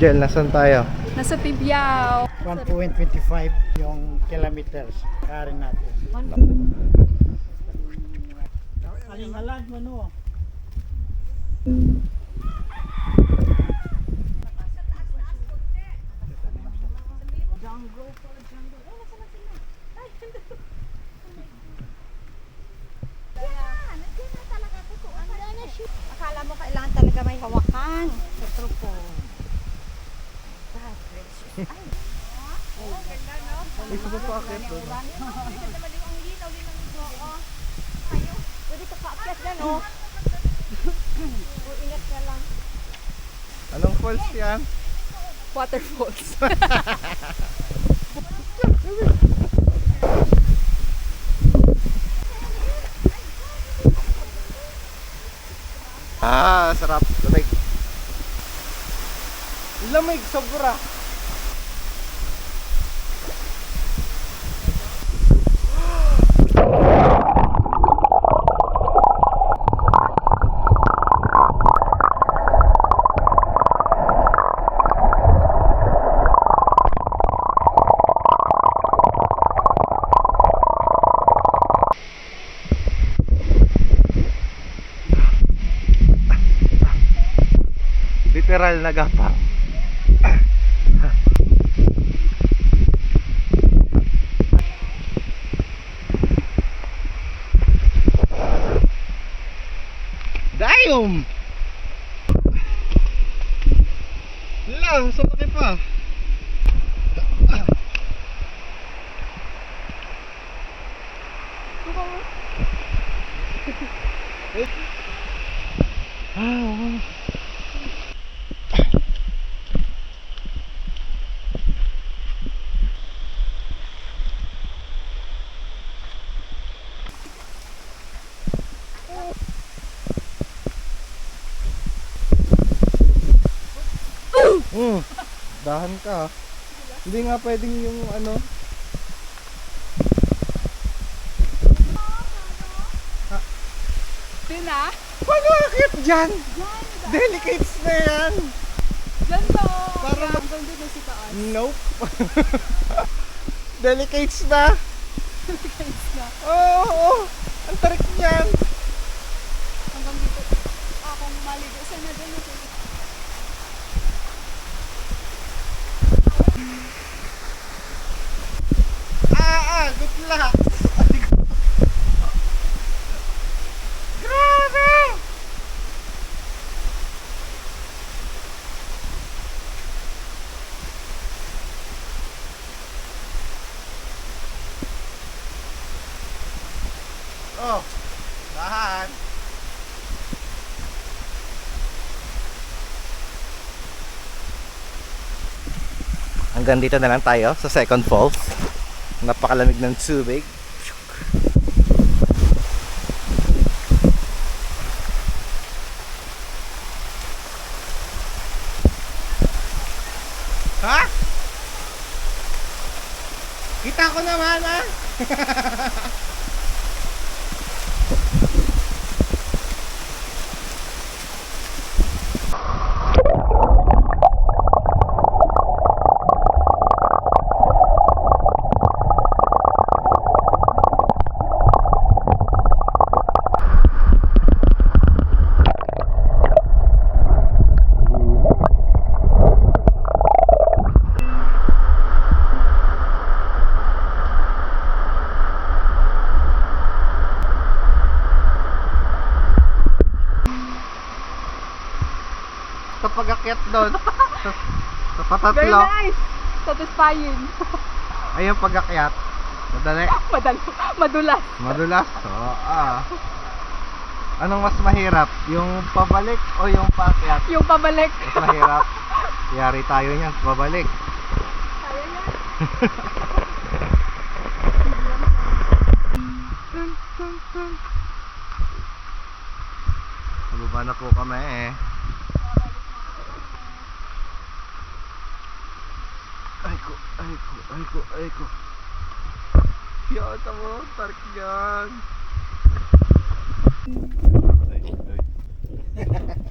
Jel, nasan tayo? Nasa Tibyao. 1.25 yung kilometers karin natin. Aling-alag mo no. Akala mo kailangan talaga may hawakan sa trupo. Ay, sa pa akit doon. Pwede ka paakyat dyan, oh. Ingat ka lang. Anong falls yan? Waterfalls. Ah, sarap. Lamig. Lamig, sobra. Literal na gapang. Dayom! Lang, sa laki pa. Ah, dahan ka. Hindi nga pwedeng yung ano. Yun na. Paano akit dyan? Delicates na yan. Diyan to. Para Kaya hanggang doon na si taas. Nope. Delicates na. Guys na. Oo, ang tarik niyan. Hanggang dito. Akong maligo. Saan na doon? Good luck. Grabe. Oh, dahan. Hanggang dito na lang tayo sa second falls. Napakalamig ng tubig. Ha? Kita ko naman, ha? Sa pag-akyat doon sa patatlo. Very nice. Satisfying. Ayun pag-akyat. Madali. Madulas. Madulas. Anong mas mahirap? Yung pabalik o yung paakyat? Yung pabalik. Mas mahirap. Yari tayo niyan, pabalik. Kaya yan. Nababa na po kami eh. Ay ko. Yata mo, tarik yan. Ay.